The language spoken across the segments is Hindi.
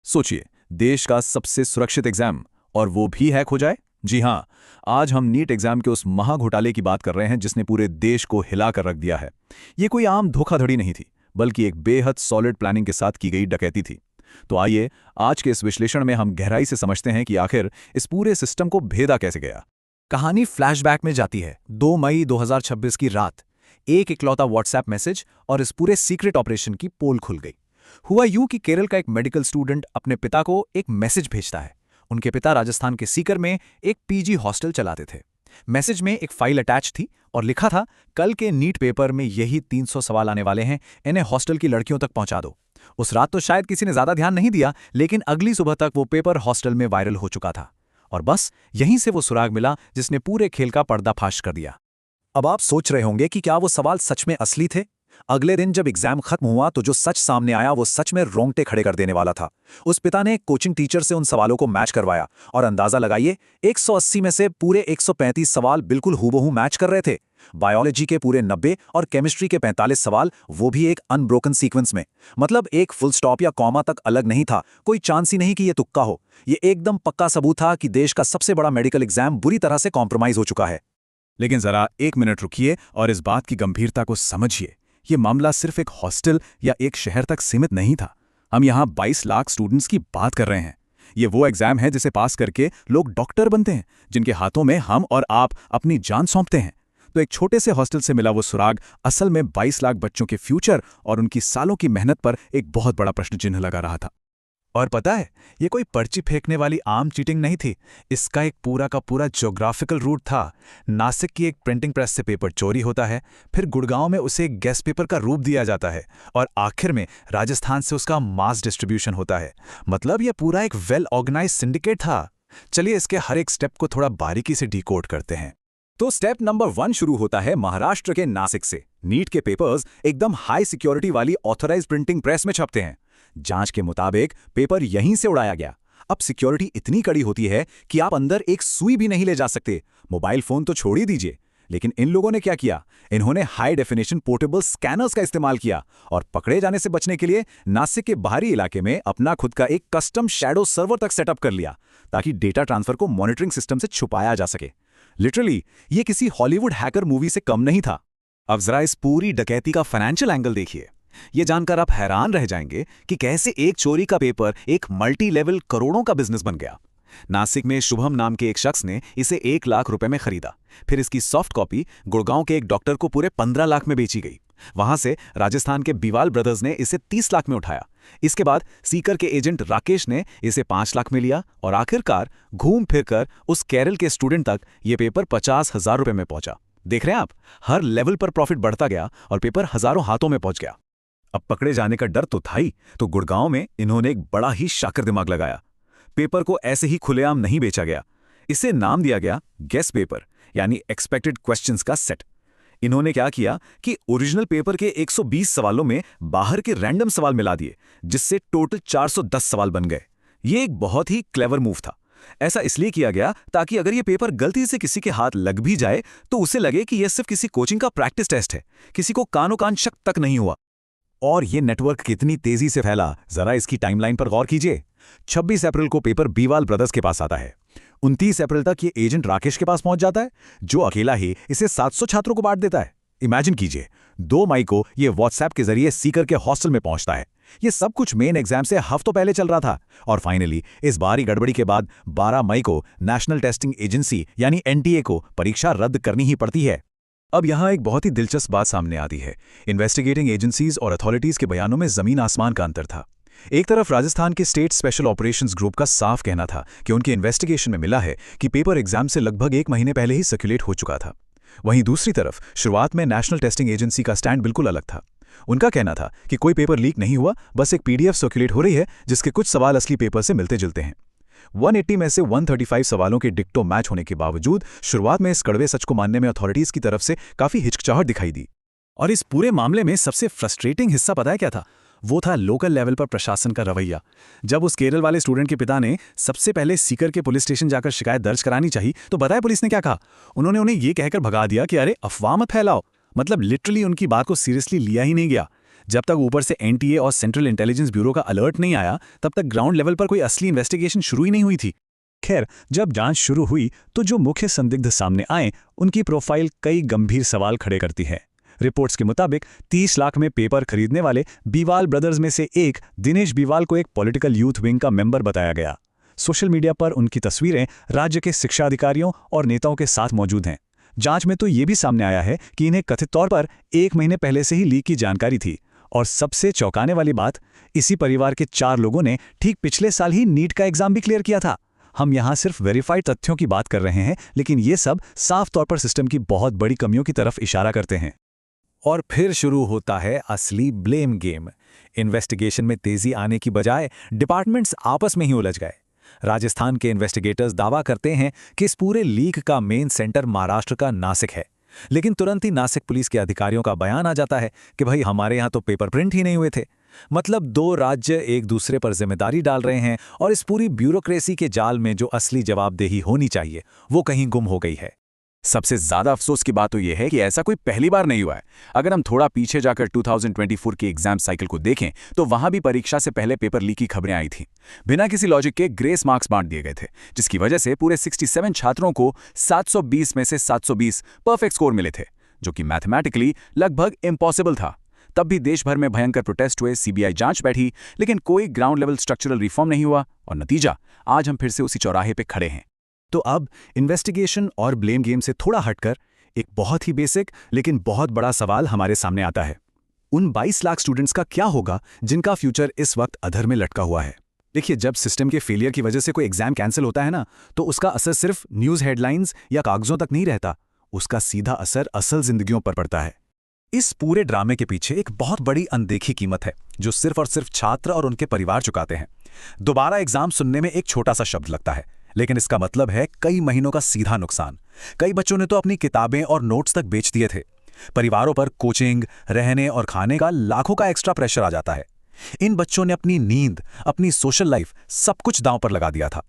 सोचिए, देश का सबसे सुरक्षित एग्जाम और वो भी हैक हो जाए। जी हाँ, आज हम नीट एग्जाम के उस महा घोटाले की बात कर रहे हैं जिसने पूरे देश को हिला कर रख दिया है। ये कोई आम धोखाधड़ी नहीं थी, बल्कि एक बेहद सॉलिड प्लानिंग के साथ की गई डकैती थी। तो आइए, आज के इस विश्लेषण में हम गहराई से समझते हैं कि आखिर इस पूरे सिस्टम को भेदा कैसे गया। कहानी फ्लैशबैक में जाती है 2 मई 2026 की रात। एक इकलौता व्हाट्सएप मैसेज और इस पूरे सीक्रेट ऑपरेशन की पोल खुल गई। हुआ यूं कि केरल का एक मेडिकल स्टूडेंट अपने पिता को एक मैसेज भेजता है। उनके पिता राजस्थान के सीकर में एक पीजी हॉस्टल चलाते थे। मैसेज में एक फाइल अटैच थी और लिखा था, कल के नीट पेपर में यही 300 सवाल आने वाले हैं, इन्हें हॉस्टल की लड़कियों तक पहुंचा दो। उस रात तो शायद किसी ने ज्यादा ध्यान नहीं दिया, लेकिन अगली सुबह तक वो पेपर हॉस्टल में वायरल हो चुका था। और बस यहीं से वो सुराग मिला जिसने पूरे खेल का पर्दाफाश कर दिया। अब आप सोच रहे होंगे कि क्या वो सवाल सच में असली थे? अगले दिन जब एग्जाम खत्म हुआ तो जो सच सामने आया वो सच में रोंगटे खड़े कर देने वाला था। उस पिता ने एक कोचिंग टीचर से उन सवालों को मैच करवाया और अंदाजा लगाइए, 180 में से पूरे 135 सवाल बिल्कुल हूबहू मैच कर रहे थे। बायोलॉजी के पूरे 90 और केमिस्ट्री के 45 सवाल, वो भी एक अनब्रोकन सीक्वेंस में। मतलब एक फुल स्टॉप या कॉमा तक अलग नहीं था। कोई चांस ही नहीं कि ये तुक्का हो। ये एकदम पक्का सबूत था कि देश का सबसे बड़ा मेडिकल एग्जाम बुरी तरह से कॉम्प्रोमाइज हो चुका है। लेकिन जरा एक मिनट रुकिए और इस बात की गंभीरता को समझिए। ये मामला सिर्फ एक हॉस्टल या एक शहर तक सीमित नहीं था। हम यहाँ 22 लाख स्टूडेंट्स की बात कर रहे हैं। ये वो एग्जाम है जिसे पास करके लोग डॉक्टर बनते हैं, जिनके हाथों में हम और आप अपनी जान सौंपते हैं। तो एक छोटे से हॉस्टल से मिला वो सुराग असल में 22 लाख बच्चों के फ्यूचर और उनकी सालों की मेहनत पर एक बहुत बड़ा प्रश्न चिन्ह लगा रहा था। और पता है, ये कोई पर्ची फेंकने वाली आम चीटिंग नहीं थी। इसका एक पूरा का पूरा ज्योग्राफिकल रूट था। नासिक की एक प्रिंटिंग प्रेस से पेपर चोरी होता है, फिर गुड़गांव में उसे एक गेस्ट पेपर का रूप दिया जाता है और आखिर में राजस्थान से उसका मास डिस्ट्रीब्यूशन होता है। मतलब ये पूरा एक वेल ऑर्गेनाइज सिंडिकेट था। चलिए इसके हर एक स्टेप को थोड़ा बारीकी से डिकोड करते हैं। तो स्टेप नंबर 1 शुरू होता है महाराष्ट्र के नासिक से। नीट के पेपर्स एकदम हाई सिक्योरिटी वाली ऑथराइज प्रिंटिंग प्रेस में छपते हैं। जांच के मुताबिक पेपर यहीं से उड़ाया गया। अब सिक्योरिटी इतनी कड़ी होती है कि आप अंदर एक सुई भी नहीं ले जा सकते। मोबाइल फोन तो छोड़ ही दीजिए। लेकिन इन लोगों ने क्या किया? इन्होंने हाई डेफिनेशन पोर्टेबल स्कैनर्स का इस्तेमाल किया और पकड़े जाने से बचने के लिए नासिक के बाहरी इलाके में अपना खुद का एक कस्टम शैडो सर्वर तक सेटअप कर लिया, ताकि डेटा ट्रांसफर को मॉनिटरिंग सिस्टम से छुपाया जा सके। लिटरली ये किसी हॉलीवुड हैकर मूवी से कम नहीं था। अब जरा इस पूरी डकैती का फाइनेंशियल एंगल देखिए। ये जानकर आप हैरान रह जाएंगे कि कैसे एक चोरी का पेपर एक मल्टी लेवल करोड़ों का बिजनेस बन गया। नासिक में शुभम नाम के एक शख्स ने इसे 1 लाख रुपए में खरीदा। फिर इसकी सॉफ्ट कॉपी गुड़गांव के एक डॉक्टर को पूरे 15 लाख में बेची गई। वहां से राजस्थान के बिवाल ब्रदर्स ने इसे 30 लाख में उठाया। इसके बाद सीकर के एजेंट राकेश ने इसे 5 लाख में लिया और आखिरकार घूम फिरकर उस केरल के स्टूडेंट तक ये पेपर 50,000 रुपए में पहुंचा। देख रहे हैं आप, हर लेवल पर प्रॉफिट बढ़ता गया और पेपर हजारों हाथों में पहुंच गया। अब पकड़े जाने का डर तो था ही, तो गुड़गांव में इन्होंने एक बड़ा ही शाकर दिमाग लगाया। पेपर को ऐसे ही खुलेआम नहीं बेचा गया। इसे नाम दिया गया गेस पेपर, यानी एक्सपेक्टेड क्वेश्चंस का सेट। इन्होंने क्या किया कि ओरिजिनल पेपर के 120 सवालों में बाहर के रैंडम सवाल मिला दिए, जिससे टोटल 410 सवाल बन गए। ये एक बहुत ही क्लेवर मूव था। ऐसा इसलिए किया गया ताकि अगर ये पेपर गलती से किसी के हाथ लग भी जाए तो उसे लगे कि यह सिर्फ किसी कोचिंग का प्रैक्टिस टेस्ट है। किसी को कानो कान शक तक नहीं हुआ। और ये नेटवर्क कितनी तेजी से फैला, जरा इसकी टाइमलाइन पर गौर कीजिए। 26 अप्रैल को पेपर बीवाल ब्रदर्स के पास आता है। 29 अप्रैल तक ये एजेंट राकेश के पास पहुंच जाता है, जो अकेला ही इसे 700 छात्रों को बांट देता है। इमेजिन कीजिए, 2 मई को ये व्हाट्सएप के जरिए सीकर के हॉस्टल में पहुंचता है। ये सब कुछ मेन एग्जाम से हफ्तों पहले चल रहा था। और फाइनली इस बारी गड़बड़ी के बाद 12 मई को नेशनल टेस्टिंग एजेंसी यानी एनटीए को परीक्षा रद्द करनी ही पड़ती है। अब यहाँ एक बहुत ही दिलचस्प बात सामने आती है। इन्वेस्टिगेटिंग एजेंसीज और अथॉरिटीज के बयानों में जमीन आसमान का अंतर था। एक तरफ राजस्थान के स्टेट स्पेशल ऑपरेशंस ग्रुप का साफ कहना था कि उनके इन्वेस्टिगेशन में मिला है कि पेपर एग्जाम से लगभग 1 महीने पहले ही सर्कुलेट हो चुका था। वहीं दूसरी तरफ शुरुआत में नेशनल टेस्टिंग एजेंसी का स्टैंड बिल्कुल अलग था। उनका कहना था कि कोई पेपर लीक नहीं हुआ, बस एक पीडीएफ सर्कुलेट हो रही है जिसके कुछ सवाल असली पेपर से मिलते जुलते हैं। 180 में से 135 सवालों के डिक्टो मैच होने के बावजूद शुरुआत में इस कड़वे सच को मानने में अथॉरिटीज की तरफ से काफी हिचकिचाहट दिखाई दी। और इस पूरे मामले में सबसे फ्रस्ट्रेटिंग हिस्सा पता है क्या था? वो था लोकल लेवल पर प्रशासन का रवैया। जब उस केरल वाले स्टूडेंट के पिता ने सबसे पहले सीकर के पुलिस स्टेशन जाकर शिकायत दर्ज करानी चाहिए, तो बताया पुलिस ने क्या कहा? उन्होंने उन्हें ये कहकर भगा दिया कि अरे अफवाह मत फैलाओ। मतलब लिटरली उनकी बात को सीरियसली लिया ही नहीं गया। जब तक ऊपर से एनटीए और सेंट्रल इंटेलिजेंस ब्यूरो का अलर्ट नहीं आया, तब तक ग्राउंड लेवल पर कोई असली इन्वेस्टिगेशन शुरू ही नहीं हुई थी। खैर, जब जांच शुरू हुई तो जो मुख्य संदिग्ध सामने आए उनकी प्रोफाइल कई गंभीर सवाल खड़े करती है। रिपोर्ट्स के मुताबिक 30 लाख में पेपर खरीदने वाले बीवाल ब्रदर्स में से एक दिनेश बीवाल को एक पॉलिटिकल यूथ विंग का मेंबर बताया गया। सोशल मीडिया पर उनकी तस्वीरें राज्य के शिक्षा अधिकारियों और नेताओं के साथ मौजूद हैं। जांच में तो ये भी सामने आया है कि इन्हें कथित तौर पर 1 महीने पहले से ही लीक की जानकारी थी। और सबसे चौंकाने वाली बात, इसी परिवार के 4 लोगों ने ठीक पिछले साल ही नीट का एग्जाम भी क्लियर किया था। हम यहाँ सिर्फ वेरीफाइड तथ्यों की बात कर रहे हैं, लेकिन ये सब साफ तौर पर सिस्टम की बहुत बड़ी कमियों की तरफ इशारा करते हैं। और फिर शुरू होता है असली ब्लेम गेम। इन्वेस्टिगेशन में तेजी आने की बजाय डिपार्टमेंट्स आपस में ही उलझ गए। राजस्थान के इन्वेस्टिगेटर्स दावा करते हैं कि इस पूरे लीक का मेन सेंटर महाराष्ट्र का नासिक है, लेकिन तुरंत ही नासिक पुलिस के अधिकारियों का बयान आ जाता है कि भाई हमारे यहाँ तो पेपर प्रिंट ही नहीं हुए थे। मतलब 2 राज्य एक दूसरे पर जिम्मेदारी डाल रहे हैं और इस पूरी ब्यूरोक्रेसी के जाल में जो असली जवाबदेही होनी चाहिए वो कहीं गुम हो गई है। सबसे ज्यादा अफसोस की बात तो यह है कि ऐसा कोई पहली बार नहीं हुआ है। अगर हम थोड़ा पीछे जाकर 2024 के एग्जाम साइकिल को देखें तो वहां भी परीक्षा से पहले पेपर लीक की खबरें आई थीं। बिना किसी लॉजिक के ग्रेस मार्क्स बांट दिए गए थे, जिसकी वजह से पूरे 67 छात्रों को 720 में से 720 परफेक्ट स्कोर मिले थे, जो कि मैथमेटिकली लगभग इम्पॉसिबल था। तब भी देश भर में भयंकर प्रोटेस्ट हुए, सीबीआई जांच बैठी, लेकिन कोई ग्राउंड लेवल स्ट्रक्चरल रिफॉर्म नहीं हुआ और नतीजा आज हम फिर से उसी चौराहे पे खड़े हैं। तो अब इन्वेस्टिगेशन और ब्लेम गेम से थोड़ा हटकर एक बहुत ही बेसिक लेकिन बहुत बड़ा सवाल हमारे सामने आता है। उन 22 लाख स्टूडेंट्स का क्या होगा जिनका फ्यूचर इस वक्त अधर में लटका हुआ है? देखिए, जब सिस्टम के फेलियर की वजह से कोई एग्जाम कैंसिल होता है ना, तो उसका असर सिर्फ न्यूज़ हेडलाइंस या कागजों तक नहीं रहता, उसका सीधा असर असल जिंदगियों पर पड़ता है। इस पूरे ड्रामे के पीछे एक बहुत बड़ी अनदेखी कीमत है जो सिर्फ और सिर्फ छात्र और उनके परिवार चुकाते हैं। दोबारा एग्जाम सुनने में एक छोटा सा शब्द लगता है, लेकिन इसका मतलब है कई महीनों का सीधा नुकसान। कई बच्चों ने तो अपनी किताबें और नोट्स तक बेच दिए थे। परिवारों पर कोचिंग, रहने और खाने का लाखों का एक्स्ट्रा प्रेशर आ जाता है। इन बच्चों ने अपनी नींद, अपनी सोशल लाइफ, सब कुछ दांव पर लगा दिया था।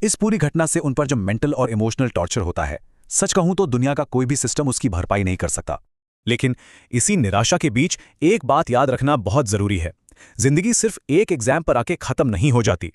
इस पूरी घटना से उन पर जो मेंटल और इमोशनल टॉर्चर होता है, सच कहूं तो दुनिया का कोई भी सिस्टम उसकी भरपाई नहीं कर सकता। लेकिन इसी निराशा के बीच एक बात याद रखना बहुत जरूरी है, जिंदगी सिर्फ एक एग्जाम पर आके खत्म नहीं हो जाती।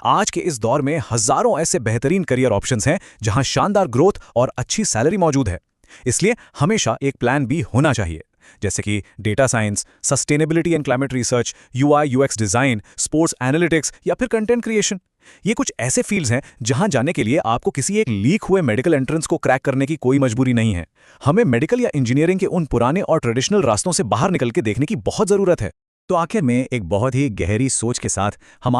आज के इस दौर में हजारों ऐसे बेहतरीन करियर ऑप्शंस हैं जहां शानदार ग्रोथ और अच्छी सैलरी मौजूद है। इसलिए हमेशा एक प्लान बी होना चाहिए, जैसे कि data science, sustainability and climate research, UI UX design, sports analytics या फिर कंटेंट क्रिएशन। ये कुछ ऐसे फील्ड्स हैं जहां जाने के लिए आपको किसी एक लीक हुए मेडिकल एंट्रेंस को क्रैक करने की कोई मजबूरी नहीं है। हमें मेडिकल या इंजीनियरिंग के उन पुराने और ट्रेडिशनल रास्तों से बाहर निकल के देखने की बहुत जरूरत है। तो आखिर में एक बहुत ही गहरी सोच के साथ हमारे